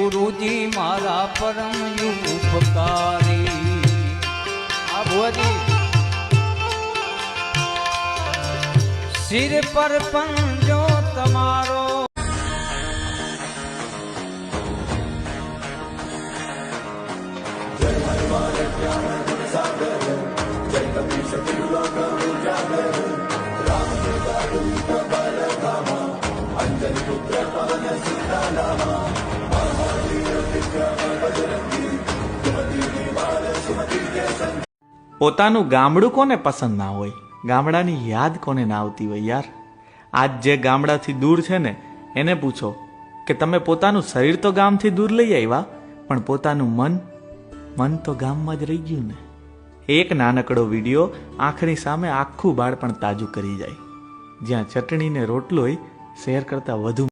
ગુરુજી મારા પરમ ઉપકારી। આ ભુવાજી સિર પર પંજો તમારો પોતાનું ગામડું કોને પસંદ ના હોય? ગામડાની યાદ કોને ના આવતી હોય યાર? આજ જે ગામડાથી દૂર છે ને એને પૂછો કે તમે પોતાનું શરીર તો ગામથી દૂર લઈ આવ્યા, પણ પોતાનું મન તો ગામમાં જ રહી ગયું ને। એક નાનકડો વિડીયો આંખની સામે આખું બાળપણ તાજું કરી જાય, જ્યાં ચટણી ને રોટલો શેર કરતા વધુ